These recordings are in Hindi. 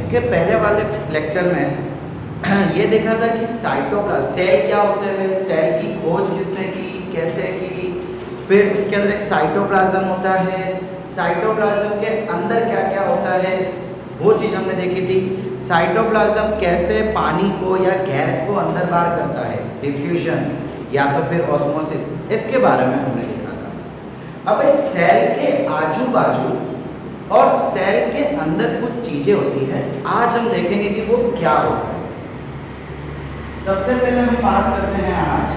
इसके पहले वाले लेक्चर में ये देखा था कि साइटोप्लाज्म सेल क्या होते हैं, सेल की खोज किसने की, कैसे की, फिर उसके अंदर एक साइटोप्लाज्म होता है, साइटोप्लाज्म के अंदर क्या क्या होता है वो चीज़ हमने देखी थी। साइटोप्लाज्म कैसे पानी को या गैस को अंदर बाहर करता है, डिफ्यूजन या तो फिर ऑस्मोसिस, इसके बारे में हमने देखा था। अब इस सेल के आजू बाजू और सेल के अंदर कुछ चीजें होती हैं, आज हम देखेंगे कि वो क्या होता है। सबसे पहले हम बात करते हैं आज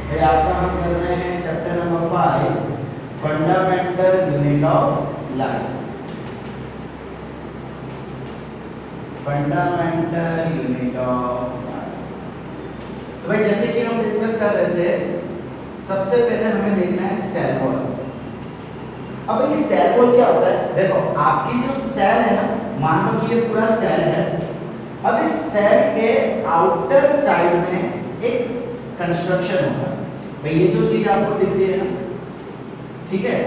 भाई आपका हम कर रहे हैं chapter number 5 fundamental unit of life. Fundamental unit of life, तो भाई जैसे कि हम डिस्कस कर रहे थे, सबसे पहले हमें देखना है सेल वॉल। अब ये सेल वॉल क्या होता है, देखो आपकी जो सेल है ना, मान लो कि ये पूरा सेल है। अब इस सेल के आउटर साइड में एक कंस्ट्रक्शन होगा, भाई ये जो चीज आपको दिख रही है ना, ठीक है,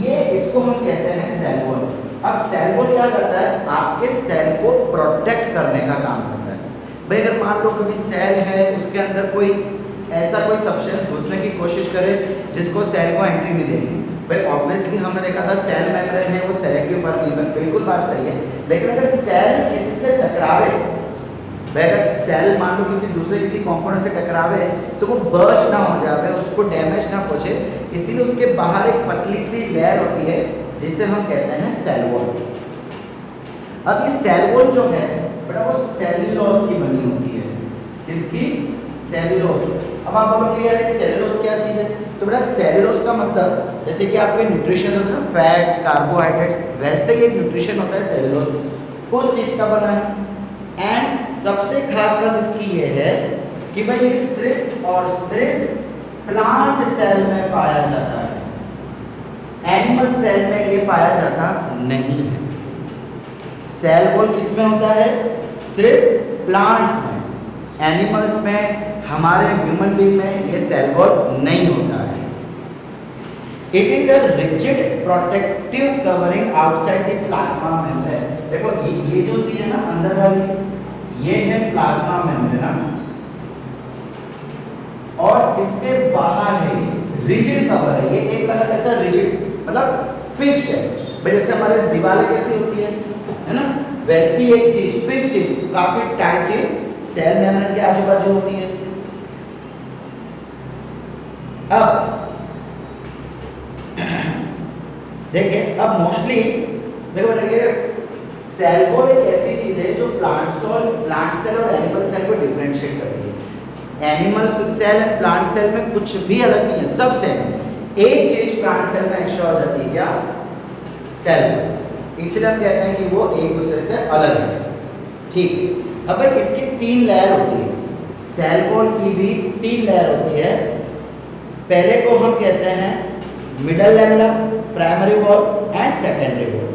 ये इसको हम कहते हैं सेल वॉल। अब सेल वॉल क्या करता है, आपके सेल को प्रोटेक्ट करने का काम करता है। भाई अगर मान लो कभी सेल है, उसके अंदर कोई ऐसा कोई सब्सटेंस घुसने की कोशिश करे जिसको सेल को एंट्री नहीं देनी, भाई ऑब्वियसली हमने देखा था सेल मेम्ब्रेन है वो सेल के ऊपर नहीं, बिल्कुल बात सही है। लेकिन अगर सेल किसी से टकरावे, भाई अगर सेल मान लो किसी कंपोनेंट से टकरावे तो वो बर्स्ट ना हो जाए, उसको डैमेज ना पहुंचे, इसीलिए उसके बाहर एक पतली सी लेयर होती है जिसे हम कहते हैं सेल वॉल। अब ये सेल वॉल जो है बेटा वो सेल्यूलोज की बनी होती है। किसकी? सेल्यूलोज। अब आप बोलोगे यार सेल्यूलोज क्या चीज है, तो बेटा सेल्यूलोज का मतलब जैसे कि आपके न्यूट्रिशन होता है ना, फैट्स, कार्बोहाइड्रेट्स, वैसे ही एक न्यूट्रिशन होता है सेल्यूलोज, उस चीज का बना है। एंड सबसे खास बात इसकी ये है कि भाई ये सिर्फ और सिर्फ प्लांट सेल में पाया जाता है, एनिमल सेल में ये पाया जाता नहीं है। सेल वॉल किसमें होता है? सिर्फ प्लांट्स में, एनिमल्स में, हमारे ह्यूमन बीइंग में ये सेल वॉल नहीं होता है। It is a rigid protective covering outside the plasma membrane. देखो ये जो चीज है ना अंदर वाली, ये है प्लाज्मा मेम्ब्रेन, और इसके बाहर है रिजिड कवर है। ये एक तरह कैसा रिजिड मतलब फिक्स्ड है, भाई जैसे हमारे दीवारें कैसी होती है ना, वैसी एक चीज फिक्स्ड चीज, काफी टाइट चीज सेल मेम्ब्रेन के आजू बाजू होती है। अब देखिए, अब मोस्टली देखो ये सेल वॉल एक ऐसी चीज है जो प्लांट सेल और एनिमल सेल को डिफरेंशिएट करती है। Animal cell and plant cell में कुछ भी अलग नहीं है, सब सेम है। एक चीज प्लांट सेल में एक्स्ट्रा हो जाती है, क्या? सेल, इसलिए हम कहते हैं कि वो एक दूसरे से अलग है। ठीक, अब भाई इसकी 3 लेयर होती है, सेल वॉल की भी 3 लेयर होती है। पहले को हम कहते हैं middle lamella, primary wall and secondary wall.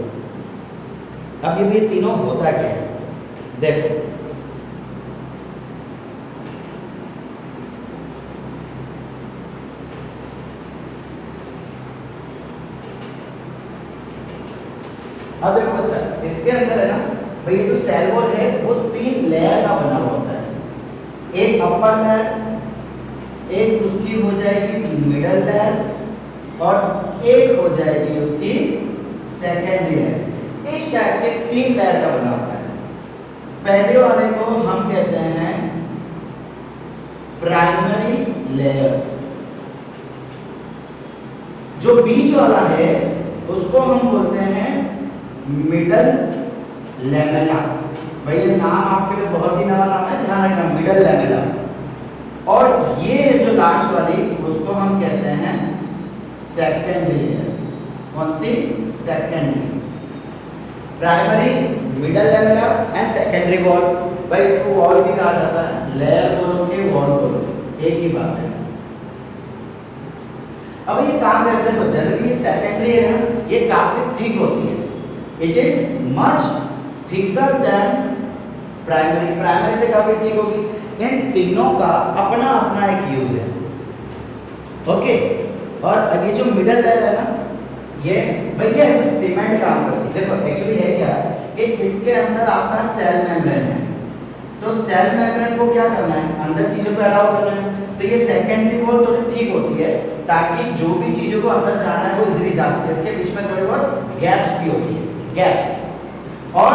अब ये तीनों होता क्या है, देखो अब देखो अच्छा, इसके अंदर है ना भाई ये जो सेल वॉल है वो 3 लेयर का बना हुआ होता है। एक अपर लेयर, एक उसकी हो जाएगी मिडल लेयर, और एक हो जाएगी उसकी सेकेंडरी लेयर। इस टाइप के 3 लेयर का बना होता है। पहले वाले को हम कहते हैं प्राइमरी लेयर, जो बीच वाला है उसको हम बोलते हैं मिडल लेमेला। भाई ये नाम आपके लिए बहुत ही नया नाम है, ध्यान रखना, मिडल लेमेला। और ये जो लास्ट वाली उसको हम कहते हैं सेकेंडरी लेयर। कौन सी? Secondary. Primary, middle lamella and secondary wall. भाई इसको वॉल भी कहा जाता है, लेयर बोलो के वॉल बोलो, एक ही बात है। अब ये काम करते हैं तो जनरली सेकेंडरी है ना, ये काफी थिक होती है। It is much thicker than primary, primary से काफी थिक होगी। इन तीनों का अपना अपना एक यूज है, ओके। और अब ये जो मिडल लेयर है ना, ये भैया ऐसे सीमेंट काम करती है। देखो एक्चुअली है क्या कि इसके अंदर आपका सेल मेम्ब्रेन है, तो सेल मेम्ब्रेन को क्या करना है, अंदर चीजों को अलाउ करना है। तो ये सेकेंडरी वॉल थोड़ी ठीक होती है ताकि जो भी चीजों को अंदर जाना है वो इजीली जा सके। इसके बीच में थोड़ी बहुत गैप्स भी होती है, गैप्स। और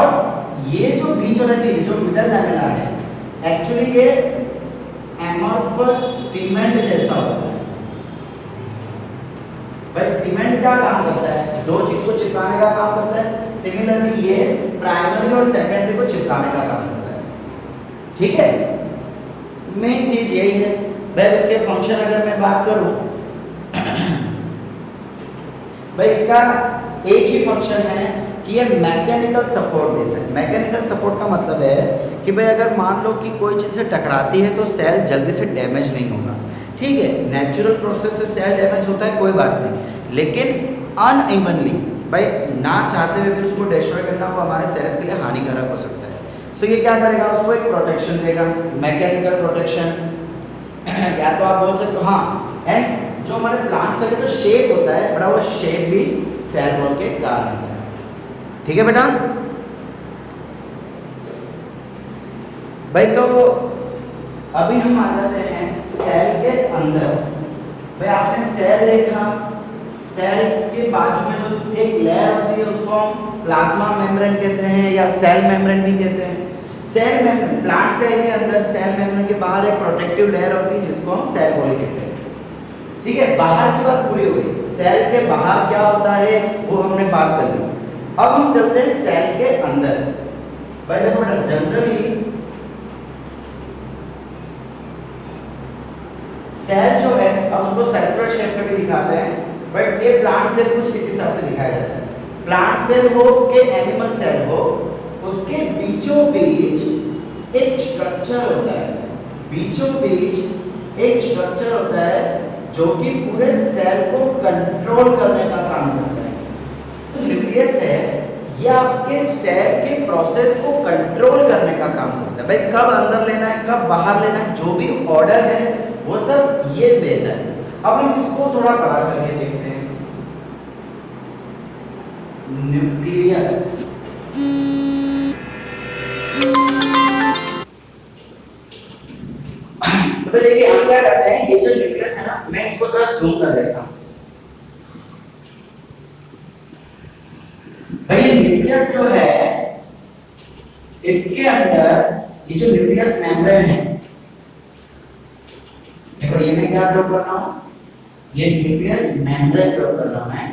ये जो बीच वाला चीज जो मिडल लैमेला है, एक्चुअली ये एमॉर्फस सीमेंट जैसा होता है। भाई सीमेंट क्या काम करता है, दो चीज को चिपकाने का काम करता है। सिमिलरली ये प्राइमरी और सेकेंडरी को चिपकाने का काम करता है। ठीक है, मेन चीज यही है। भाई इसके फंक्शन अगर मैं बात करूं भाई इसका एक ही फंक्शन है कि ये मैकेनिकल सपोर्ट देता है। मैकेनिकल सपोर्ट का मतलब है कि भाई अगर मान लो कि कोई चीज़ से टकराती है तो सेल जल्दी से डैमेज नहीं होगा। ठीक है, नेचुरल प्रोसेस से सेल डैमेज होता है, कोई बात नहीं, लेकिन अनइवनली भाई ना चाहते हुए भी उसको डिस्ट्रॉय करना वो हमारे सेहत के लिए हानिकारक हो सकता है। सो ये क्या करेगा, उसको एक प्रोटेक्शन देगा, मैकेनिकल प्रोटेक्शन। या तो आप बोल सकते हो हाँ, एंड जो हमारे प्लांट से जो शेप होता है बड़ा, वो शेप भी सेल वॉल के कारण होता है। ठीक है बेटा, भाई तो अभी हम आ जाते हैं सेल के अंदर। भाई आपने सेल देखा, सेल के बाजू में जो एक लेयर होती है उसको हम प्लाज्मा मेम्ब्रेन कहते हैं या सेल मेम्ब्रेन भी कहते हैं। सेल मेम्ब्रेन, प्लांट सेल के अंदर सेल मेम्ब्रेन के बाहर एक प्रोटेक्टिव लेयर होती है जिसको हम सेल वॉल कहते हैं। ठीक है, बाहर की बात पूरी हो गई। सेल के बाहर क्या होता है वो हमने बात कर ली। अब हम चलते हैं सेल के अंदर। भाई देखो बेटा, जनरली सेल जो है, अब उसको सर्कुलर शेप में भी दिखाते हैं, बट ये प्लांट सेल कुछ इस हिसाब से दिखाया जाता है। प्लांट सेल हो के एनिमल सेल हो, उसके बीचों बीच एक स्ट्रक्चर होता है। बीचों बीच एक स्ट्रक्चर होता है जो कि पूरे सेल को कंट्रोल करने का काम करता है। न्यूक्लियस है, ये आपके सेल के प्रोसेस को कंट्रोल करने का काम करता है। भाई कब अंदर लेना है, कब बाहर लेना है, जो भी ऑर्डर है वो सब ये देता है। अब हम इसको थोड़ा बड़ा करके देखते हैं। न्यूक्लियस, तो देखिए हम क्या करते हैं, ये जो न्यूक्लियस है ना, मैं इसको थोड़ा जूम कर लेता हूं। भाई न्यूक्लियस जो है, इसके अंदर ये जो न्यूक्लियस मेम्ब्रेन है, देखो ये मैं क्या ड्रॉ कर रहा हूं, ये न्यूक्लियस मेम्ब्रेन ड्रॉ कर रहा हूं मैं।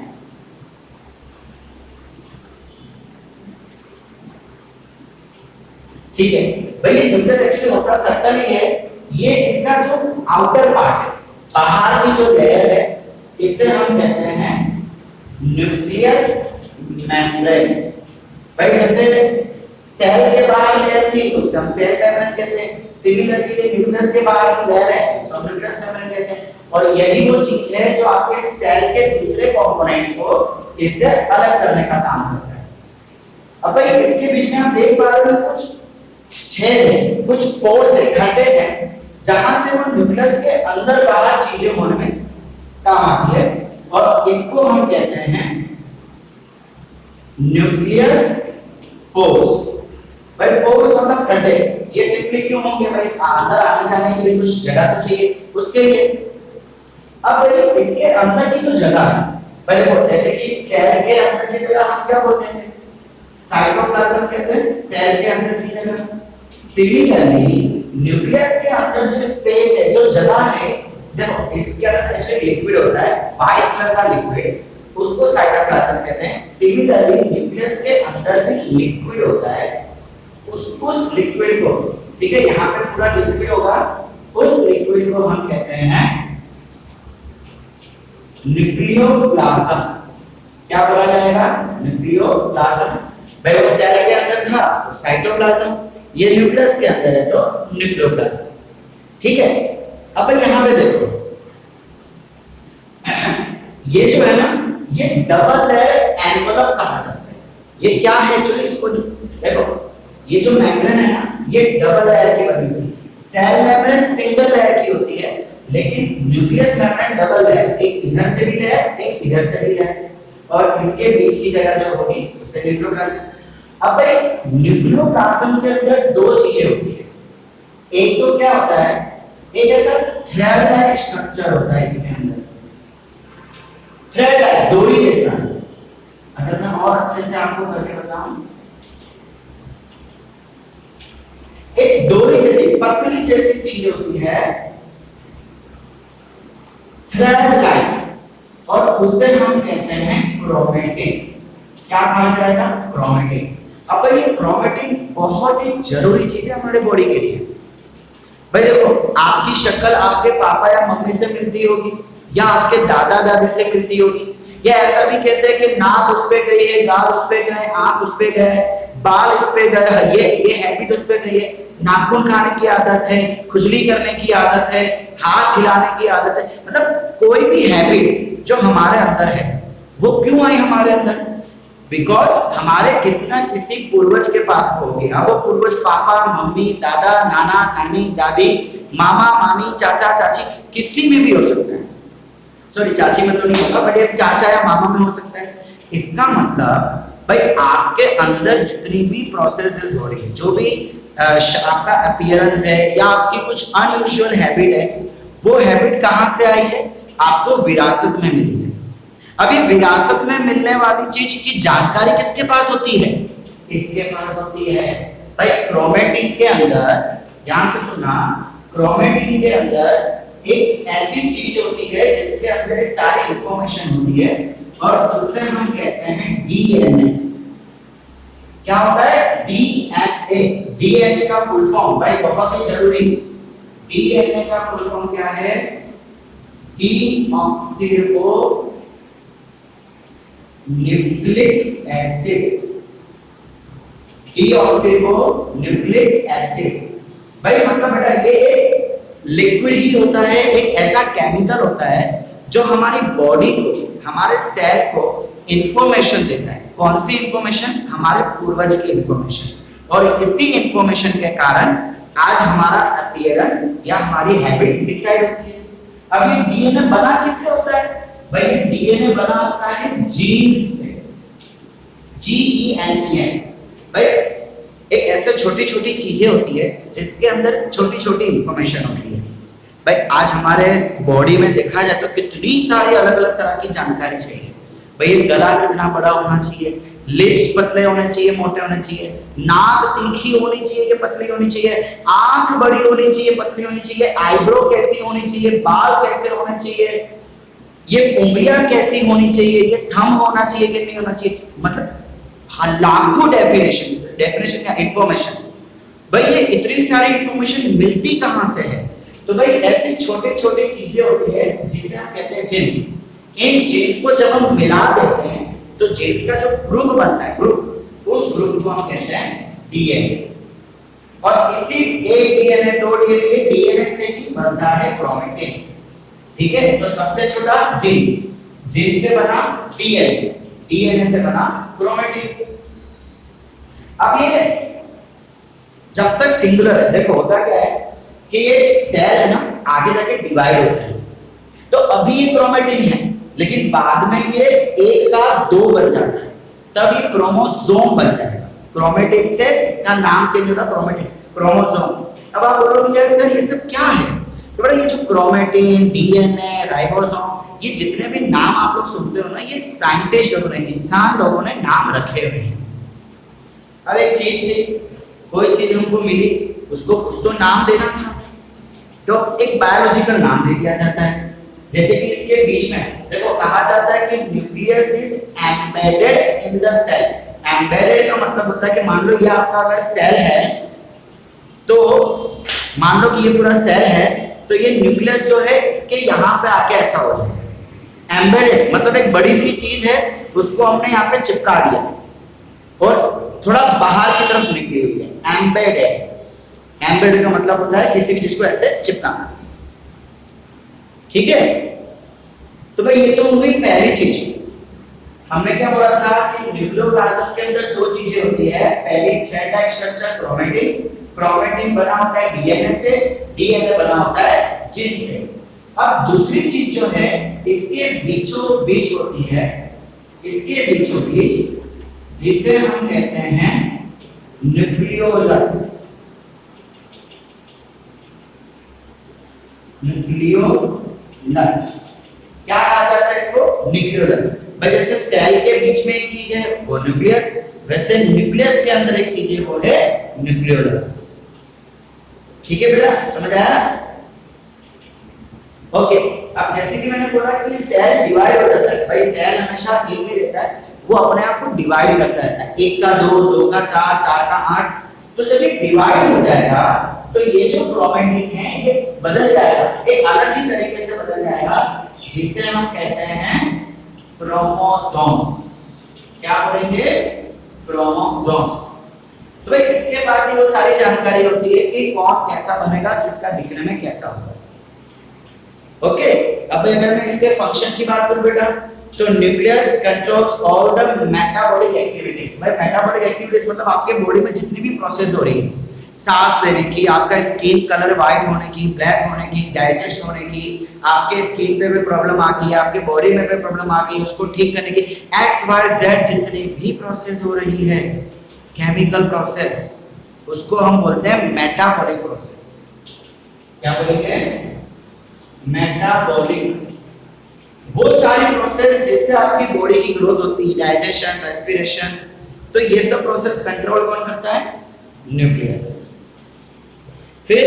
ठीक है भाई, ये न्यूक्लियस एक्चुअली होता सर्कल ही है। ये इसका जो आउटर पार्ट है, बाहर की जो लेयर है, इसे हम कहते हैं न्यूक्लियस मेम्ब्रेन। भाई जैसे सेल के बाहर लेयर थी तो हम सेल मेम्ब्रेन कहते हैं। सिमिलरली ये न्यूक्लियस के बाहर की लेयर है, इसको न्यूक्लियस मेम्ब्रेन कहते हैं। और यही वो चीज है जो आपके सेल के दूसरे कंपोनेंट को इससे अलग करने का काम करता है। अब भाई इसके बीच में आप देख पा रहे हो कुछ छेद है, कुछ पोर्स है, खड्डे हैं, जहां से वो न्यूक्लियस के अंदर बाहर चीजें होने में काम आती है। और इसको हम कहते हैं न्यूक्लियस पोर्स। भाई पोर्स मतलब खड्डे, ये सिंपली क्यों होंगे भाई, अंदर आने जाने के लिए कुछ जगह तो चाहिए उसके लिए। अब भाई इसके अंदर की जो जगह है, भाई देखो जैसे कि सेल के अंदर की जगह हम क्या बोलते हैं, साइटोप्लाज्म कहते हैं, सेल के अंदर की जगह। सिमिलरली न्यूक्लियस के अंदर जो स्पेस है, जो जगह है, देखो इसके अंदर एक्चुअली लिक्विड होता है, व्हाइट कलर का लिक्विड, उसको साइटोप्लाज्म कहते हैं। सिमिलरली न्यूक्लियस के अंदर भी लिक्विड होता है, उस लिक्विड को, ठीक है, यहाँ पे पूरा लिक्विड होगा, उस लिक्विड को हम कहते हैं न्यूक्लियोप्लाज्म। क्या बोला जाएगा, न्यूक्लियोप्लाज्म। भाई वो सेल के अंदर था तो साइटोप्लाज्म, ये न्यूक्लियस के अंदर है तो न्यूक्लियोप्लाज्म। ठीक है, अब यहाँ पे देखो ये जो है ना, ये डबल लेयर एनवलप कहा जाता है। ये क्या है एक्चुअली, इसको देखो, ये जो मेम्ब्रेन है ना, ये डबल लेयर की बनी हुई है। सेल मेम्ब्रेन सिंगल लेयर की होती है, लेकिन न्यूक्लियस मेम्ब्रेन डबल लेयर, एक इधर से भी लेयर, एक इधर से भी लेयर। और इसके बीच की जगह जो होगी उसे न्यूक्लियोप्लाज्म। अब भाई न्यूक्लियोप्लाज्म के अंदर दो चीजें होती है, एक तो क्या होता है, एक ऐसा थ्रेड लाइक स्ट्रक्चर होता है इसके अंदर, थ्रेड लाइक डोरी जैसा। अगर मैं और अच्छे से आपको करके बताऊं, एक डोरी जैसी पतली जैसी चीज होती है, थ्रेड लाइक, और उसे हम कहते हैं क्रोमेटिन। क्या कहा जाएगा? क्रोमेटिन। अब ये क्रोमेटिन बहुत ही जरूरी चीज है हमारे बॉडी के लिए। भाई देखो, आपकी शक्ल आपके पापा या मम्मी से मिलती होगी, या आपके दादा दादी से मिलती होगी, या ऐसा भी कहते हैं कि नाक उस पे गई है, गाल उस पे गए, आंख उस पे गए, बाल इस पे गए, ये हैबिट उस पे गई है, नाखून खाने की आदत है, खुजली करने की आदत है, हाथ हिलाने की आदत है, मतलब कोई भी हैबिट जो हमारे अंदर है वो क्यों आई हमारे अंदर? बिकॉज हमारे किसी ना किसी पूर्वज के पास हो गया। वो पूर्वज पापा, मम्मी, दादा, नाना, नानी, दादी, मामा, मामी, चाचा, चाची, किसी में भी हो सकता है। सॉरी, चाची में तो नहीं होगा, बट ये चाचा या मामा में हो सकता है। इसका मतलब भाई आपके अंदर जितनी भी प्रोसेसेस हो रही है, जो भी आपका अपीयरेंस है या आपकी कुछ अनयूजुअल हैबिट है, वो हैबिट कहां से आई है? आपको विरासत में मिली है। अब ये विरासत में मिलने वाली चीज की जानकारी किसके पास होती है? इसके पास होती है भाई क्रोमेटिन के अंदर। ध्यान से सुनना, क्रोमेटिन के अंदर एक ऐसी चीज होती है जिसके अंदर सारी इंफॉर्मेशन होती है, और उसे हम कहते हैं डीएनए। क्या होता है? डीएनए। डीएनए का फुल फॉर्म भाई बहुत ही जरूरी, डीएनए का फुल फॉर्म क्या है? डीऑक्सिरिबो न्यूक्लिक एसिड। डीऑक्सिरिबो न्यूक्लिक एसिड भाई मतलब बेटा ये एक लिक्विड ही होता है, एक ऐसा केमिकल होता है जो हमारी बॉडी को, हमारे सेल को इंफॉर्मेशन देता है। कौन सी इंफॉर्मेशन? हमारे पूर्वज की इंफॉर्मेशन। और इसी इंफॉर्मेशन के कारण आज हमारा अपीयरेंस या हमारी हैबिट डिसाइड होती है। अब ये डीएनए बना किससे होता है? भाई ये डीएनए बना होता है जीन्स से, जीईएनईएस। भाई एक ऐसे छोटी छोटी चीजें होती है जिसके अंदर छोटी छोटी इंफॉर्मेशन होती है। भाई आज हमारे बॉडी में देखा जाए तो कितनी सारी अलग अलग तरह की जानकारी चाहिए। भाई गला कितना बड़ा होना चाहिए, लिप्स पतले होने चाहिए, मोटे होने चाहिए, नाक तीखी होनी चाहिए कि पतली होनी चाहिए, आंख बड़ी होनी चाहिए, पतली होनी चाहिए, आईब्रो कैसी होनी चाहिए, बाल कैसे होने चाहिए, ये उंगलियां कैसी होनी चाहिए, ये थंब होना चाहिए कि नहीं होना चाहिए, मतलब लाखों डेफिनेशन या इंफॉर्मेशन। भाई ये इतनी सारी इंफॉर्मेशन मिलती कहां से है? तो भाई ऐसी छोटे छोटे चीजें होती है जिसे हम कहते हैं जीन्स। इन जीन्स को जब हम मिला देते हैं तो जीन्स का जो ग्रुप बनता है, ग्रुप, उस ग्रुप को हम कहते हैं डीएनए। और इसी एक डीएनए, दो डीएनए, डीएनए से ही बनता है क्रोमेटिन। ठीक है, तो सबसे छोटा जीन्स, जीन्स से बना डीएनए, डीएनए से बना क्रोमेटिन। अब ये जब तक सिंगुलर है, देखो होता क्या है कि ये सेल है ना, आगे जाके डिवाइड होता है, तो अभी ये क्रोमेटिन है, लेकिन बाद में ये एक का दो बन जाता है, तब ये क्रोमोसोम बन जाएगा। क्रोमेटिन से इसका नाम चेंज होता है क्रोमेटिन, क्रोमोसोम। अब आप बोलोगे यार सर ये सब क्या है? तो बड़ा ये जो क्रोमेटिन, डीएनए, राइबोसोम, ये जितने भी नाम आप लोग सुनते हो ना, ये साइंटिस्ट लोगों ने, इंसान लोगों ने नाम रखे हुए हैं। अब एक चीज थी, कोई चीज हमको मिली, उसको कुछ तो नाम देना था, तो एक बायोलॉजिकल नाम दे दिया जाता है। जैसे कि इसके बीच में देखो कहा जाता है कि nucleus is embedded in the cell. Embedded का मतलब होता है कि मान लो ये आपका अगर सेल है, तो मान लो कि ये पूरा सेल है, तो ये न्यूक्लियस जो है इसके यहाँ पे आके ऐसा हो जाएगा। एम्बेडेड मतलब एक बड़ी सी चीज है, उसको हमने यहाँ पे चिपका दिया और थोड़ा बाहर की तरफ निकली हुई है। एम्बेडेड, एम्बेडेड का मतलब होता है किसी भी चीज को ऐसे चिपकाना। ठीक है, तो भाई ये तो हुई पहली चीज। हमने क्या बोला था कि न्यूक्लियोप्लाज्म के अंदर दो चीजें होती है। पहली thread like structure chromatin, chromatin बना होता है डीएनए से, डीएनए बना होता है जीन से। अब दूसरी चीज जो है इसके बीचों बीच होती है इसके बीचों बीच, जिसे हम कहते हैं न्यूक्लियोलस। न्यूक्लियोलस क्या कहा जाता है इसको? न्यूक्लियोलस। भाई जैसे सेल के बीच में एक चीज है वो न्यूक्लियस, वैसे न्यूक्लियस के अंदर एक चीज है वो है न्यूक्लियोलस। ठीक है बेटा, समझ आया? ओके, अब जैसे कि मैंने बोला कि सेल डिवाइड हो जाता है। भाई सेल हमेशा एक ही रहता है, वो अपने आप को डिवाइड करता रहता है, 1 का 2, 2 का 4, 4 का 8। तो जब ये डिवाइड हो जाएगा तो ये जो क्रोमैटिन है ये बदल जाएगा, एक अलग ही तरीके से बदल जाएगा, जिसे हम कहते हैं क्रोमोसोम्स। क्या बोलेंगे? क्रोमोसोम्स। तो भाई इसके पास ही वो सारी जानकारी होती है कि कौन कैसा बनेगा, किसका दिखने में कैसा होगा। ओके, अब अगर मैं इसके फंक्शन की बात करूं बेटा, तो nucleus controls all the metabolic activities. भाई मेटाबॉलिक एक्टिविटीज मतलब आपके बॉडी में जितनी भी प्रोसेस हो रही है, सांस लेने की, आपका स्किन कलर व्हाइट होने की, ब्लैक होने की, डाइजेस्ट होने की, आपके स्किन पे कोई प्रॉब्लम आ गई, आपके बॉडी में कोई प्रॉब्लम आ गई, उसको ठीक करने की, एक्स वाई जेड जितनी भी प्रोसेस हो रही है, केमिकल प्रोसेस, उसको हम बोलते हैं मेटाबॉलिक प्रोसेस। क्या बोलेंगे? मेटाबॉलिक। वो सारी प्रोसेस जिससे आपकी बॉडी की ग्रोथ होती है, डाइजेशन, रेस्पिरेशन, तो ये सब प्रोसेस कंट्रोल कौन करता है? न्यूक्लियस। फिर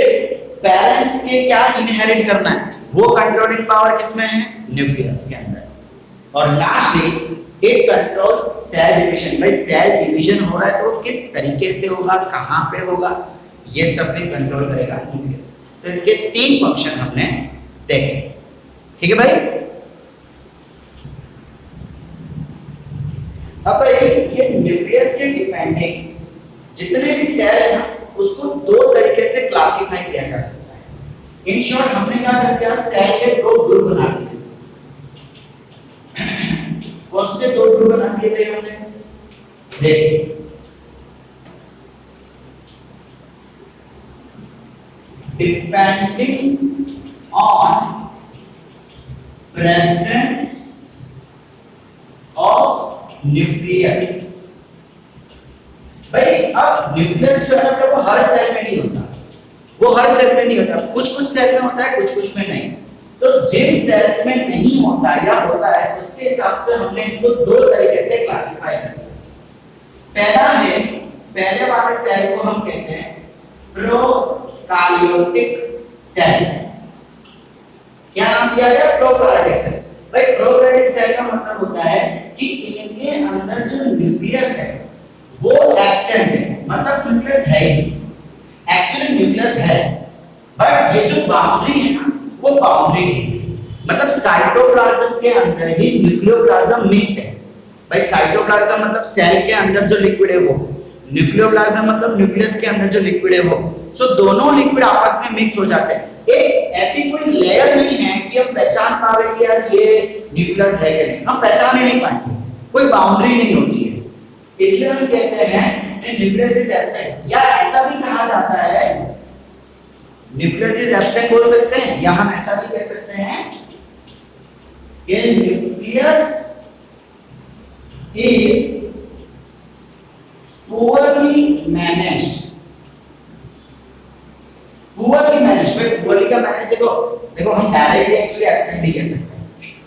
पेरेंट्स के क्या इनहेरिट करना है, वो कंट्रोलिंग पावर किसमें है? न्यूक्लियस के अंदर। और lastly it controls cell division. भाई सेल डिवीजन हो रहा है तो वो किस तरीके से होगा, कहां पे होगा, ये सब भी कंट्रोल करेगा न्यूक्लियस। तो इसके 3 फंक्शन हमने देखे। ठीक है भाई? अब भाई ये न्यूक्लियस के डिपेंडिंग जितने भी सेल है ना, उसको 2 तरीके से क्लासिफाई किया जा सकता है। इन शॉर्ट हमने क्या कर दिया, सेल के 2 ग्रुप बना दिए। कौन से 2 ग्रुप बना दिए भाई हमने? देखिए, depending on presence of nucleus. भाई अब न्यूक्लियस जो है वो हर सेल में नहीं होता, वो हर सेल में नहीं होता, कुछ कुछ सेल में होता है, कुछ कुछ में नहीं। तो जिन सेल्स में नहीं होता या होता है उसके हिसाब से हमने इसको 2 तरीके से क्लासिफाई कर दिया। पहला है, पहले वाले सेल को हम कहते हैं प्रोकार्योटिक सेल। क्या नाम दिया गया? Prokaryotic cell. भाई प्रोकार्योटिक सेल का मतलब होता है कि इनके अंदर जो न्यूक्लियस है वो एब्सेंट है, मतलब न्यूक्लियस है ही, एक्चुअली न्यूक्लियस है, बट ये जो बाउंड्री है ना वो बाउंड्री नहीं, मतलब साइटोप्लाज्म के अंदर ही न्यूक्लियोप्लाज्म मिक्स है। भाई साइटोप्लाज्म मतलब सेल के अंदर जो लिक्विड है वो, न्यूक्लियोप्लाज्म मतलब न्यूक्लियस के अंदर जो लिक्विड है वो, सो दोनों लिक्विड आपस में मिक्स हो जाते हैं। एक ऐसी कोई लेयर नहीं है कि हम पहचान पावे कि यार ये न्यूक्लियस है कि नहीं, हम पहचान ही नहीं पाएंगे, कोई बाउंड्री नहीं होती है। इसलिए हम कहते हैं न्यूक्लियस इज एब्सेंट, या ऐसा भी कहा जाता है न्यूक्लियस इज एब्सेंट बोल सकते हैं, या हम ऐसा भी कह सकते हैं कि nucleus is poorly managed. Poorly managed, poorly का मैनेज देखो हम डायरेक्टली एक्चुअली एब्सेंट नहीं कह सकते,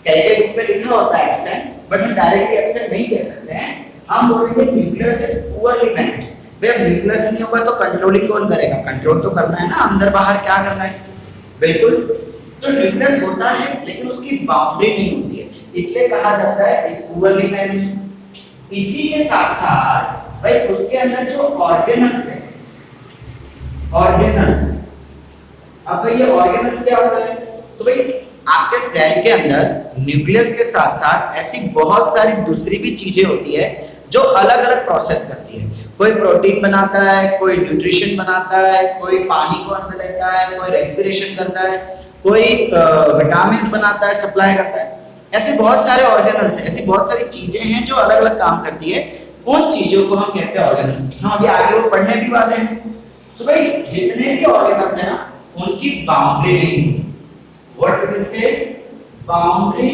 कैलकुलेट बुक में लिखा होता है एब्सेंट, बट हम डायरेक्टली एब्सेंट नहीं कह सकते हैं। हम बोलेंगे न्यूक्लियस इज पुअरली मैनेज्ड। भाई न्यूक्लियस नहीं होगा तो कंट्रोलिंग कौन करेगा? कंट्रोल तो करना है ना, अंदर बाहर क्या करना है, बिल्कुल। तो न्यूक्लियस होता है लेकिन उसकी बाउंड्री नहीं होती है, इसलिए कहा जाता है इज पुअरली मैनेज्ड। इसी के साथ साथ भाई उसके अंदर जो ऑर्गेनल्स है, ऑर्गेनल्स, अब भाई ये ऑर्गेनल्स क्या होता है? तो भाई आपके सेल के अंदर न्यूक्लियस के साथ साथ ऐसी बहुत सारी दूसरी भी चीजें होती है जो अलग अलग प्रोसेस करती है। कोई प्रोटीन बनाता है, कोई न्यूट्रिशन बनाता है, कोई पानी को अंदर लेता है, कोई रेस्पिरेशन करता है, कोई विटामिन्स बनाता है, सप्लाई करता है। ऐसे बहुत सारे ऑर्गेनल्स हैं, ऐसी बहुत सारी चीजें हैं जो अलग अलग काम करती है। उन चीजों को हम कहते हैं ऑर्गेनल्स। हम अभी आगे वो पढ़ने भी वाले हैं। सो भाई जितने भी ऑर्गेनल्स हैं ना उनकी बाउंड्री नहीं, what we can say boundary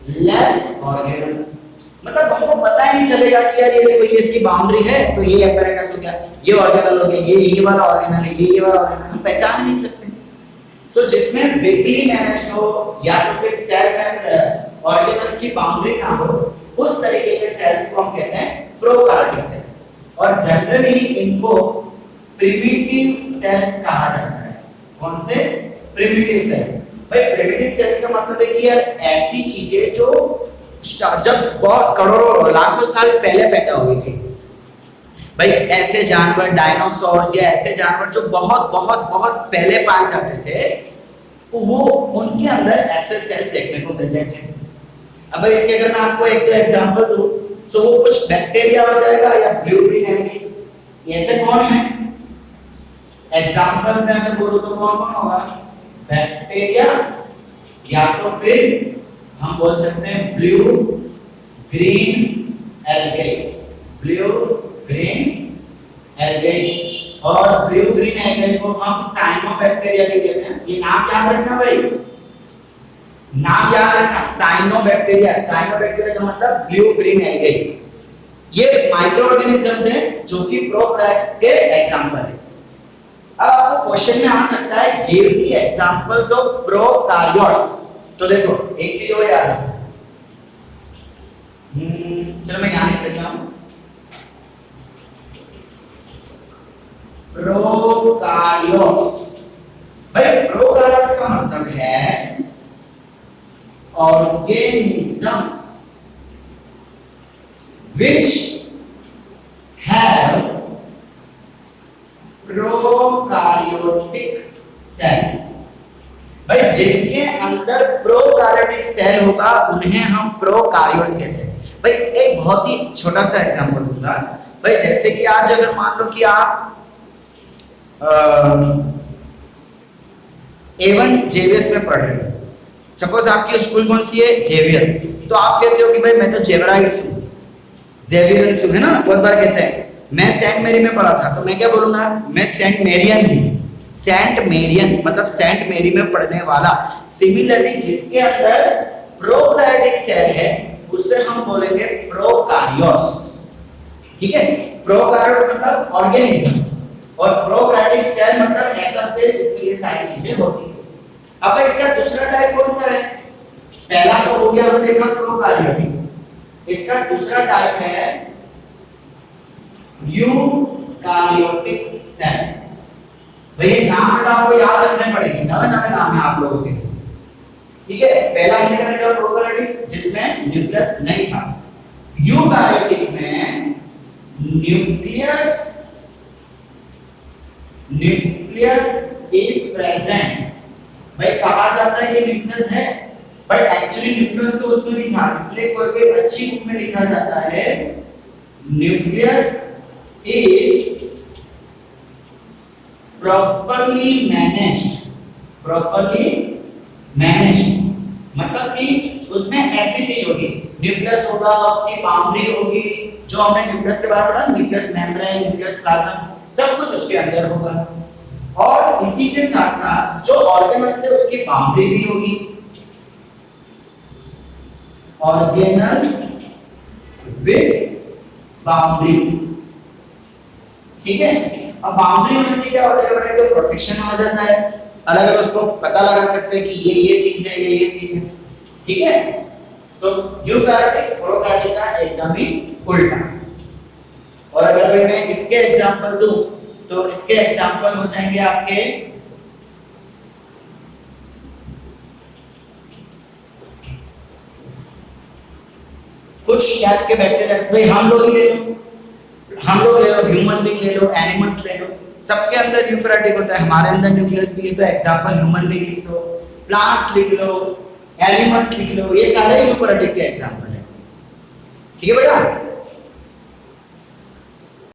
less organelles. मतलब हमको पता ही नहीं चलेगा कि यार ये देखो ये इसकी बाउंड्री है तो ये एपेरेटस हो गया, ये ऑर्गेनल हो गया, ये वाला ऑर्गेनल है, ये वाला ऑर्गेनल, हम पहचान नहीं सकते। सो जिसमें वीकली मैनेज हो या तो फिर सेल एंड ऑर्गेनल्स की बाउंड्री ना हो, उस तरीके के सेल्स को हम कहते हैं प्रोकार्योटिक सेल्स। और जनरली इनको प्रिमिटिव सेल्स कहा जाता है। कौन से? Primitive cells. भाई प्रिमिटिव सेल्स का मतलब है कि यार ऐसी चीजें जो जब बहुत करोड़ों लाखों साल पहले पैदा हुई थी, भाई ऐसे जानवर डायनासोर्स या ऐसे जानवर जो बहुत बहुत बहुत पहले पाए जाते थे, वो उनके अंदर ऐसे सेल्स देखने को मिलते थे। अब इसके अगर मैं आपको एक दो एग्जांपल दूं, सो वो कुछ बैक्टीरिया हो जाएगा या ब्लू ग्रीन एल्गी। ऐसे कौन है एग्जांपल में अगर बोलूं तो कौन कौन होगा? बैक्टीरिया, या तो फिर हम बोल सकते हैं blue green algae, blue green algae. और ब्लू ग्रीन एल्गी को हम साइनोबैक्टीरिया भी कहते हैं। ये नाम याद रखना भाई, नाम याद रखना, साइनोबैक्टीरिया। साइनोबैक्टीरिया का मतलब ब्लू ग्रीन एल्गी। ये माइक्रो ऑर्गेनिजम्स हैं जो कि प्रोकैरियोट के एग्जांपल है। अब आपको क्वेश्चन में आ सकता है give the examples of prokaryotes. तो देखो एक चीज और याद है, चलो मैं यहां लिख देता हूं, प्रोकैरियोट्स। भाई प्रोकैरियोट्स का मतलब है organisms which have prokaryotic cell। भाई जिनके अंदर प्रोकैरियोटिक सेल होगा उन्हें हम प्रोकैरियोट्स कहते हैं। भाई एक बहुत ही छोटा सा एग्जांपल दूंगा। भाई जैसे कि आज अगर मान लो कि आप A1 जेवियर्स में पढ़ रहे हो, सपोज आपकी स्कूल कौन सी है? जेवियर्स। तो आप कहते हो कि भाई मैं तो जेवराइट्स हूं, जेवियर्स हूं, है ना, बहुत बार कहते हैं। मैं सेंट मेरी में पढ़ा था, तो मैं क्या बोलूंगा? मैं सेंट मेरियन हूं। सेंट मेरियन मतलब सेंट मेरी में पढ़ने वाला। सिमिलरली जिसके अंदर प्रोकैरियोटिक सेल है उससे हम बोलेंगे प्रोकैरियोट्स। ठीक है, प्रोकैरियोट्स मतलब ऑर्गेनिजम्स, और प्रोकैरियोटिक सेल मतलब ऐसा सेल जिसमें ये सारी चीजें होती है। अब इसका दूसरा टाइप कौन सा है? पहला तो हो गया हमने देखा प्रोकैरियोटिक, इसका दूसरा टाइप है यूकैरियोटिक सेल। भाई नाम बेटा आपको याद रखने पड़ेंगे, नए नए नाम है आप लोगों के। ठीक है, पहला हमने क्या देखा? प्रोकैरियोटिक जिसमें न्यूक्लियस नहीं था। यूकैरियोटिक में न्यूक्लियस इज प्रेजेंट। भाई कहा जाता है कि न्यूक्लियस है, बट एक्चुअली न्यूक्लियस तो उसमें नहीं था, इसलिए कोई अच्छी बुक में लिखा जाता है न्यूक्लियस इज प्रॉपर्ली मैनेज्ड। मतलब कि उसमें ऐसी चीज होगी, न्यूक्लियस होगा, उसकी बाउंड्री होगी, जो हमने न्यूक्लियस के बारे में पढ़ा, न्यूक्लियस मेम्ब्रेन, न्यूक्लियस प्लाज्म, सब कुछ उसके अंदर होगा। और इसी के साथ साथ जो ऑर्गेनल्स है उसकी बाउंड्री भी होगी, ऑर्गेनल्स विद बाउंड्री। ठीक है, अब बाउंड्री में से क्या होता है बेटा? कि प्रोटेक्शन हो जाता है, अलग अलग उसको पता लगा सकते हैं कि ये चीज है, ये चीज है। ठीक है, तो यूकैरियोटिक प्रोकैरियोटिक का एकदम ही उल्टा। और अगर भाई मैं इसके एग्जांपल दूं तो इसके एग्जांपल हो जाएंगे आपके कुछ टाइप के बैक्टीरिया। भाई हम लोग ले लो, ह्यूमन बीइंग ले लो, एनिमल्स ले लो, सबके अंदर यूकैरियोटिक होता है। हमारे अंदर न्यूक्लियस भी है, तो एग्जांपल ह्यूमन बीइंग लिख लो, प्लांट्स लिख लो, एनिमल्स लिख लो, ये सारे यूकैरियोटिक के एग्जांपल है। ठीक है बेटा।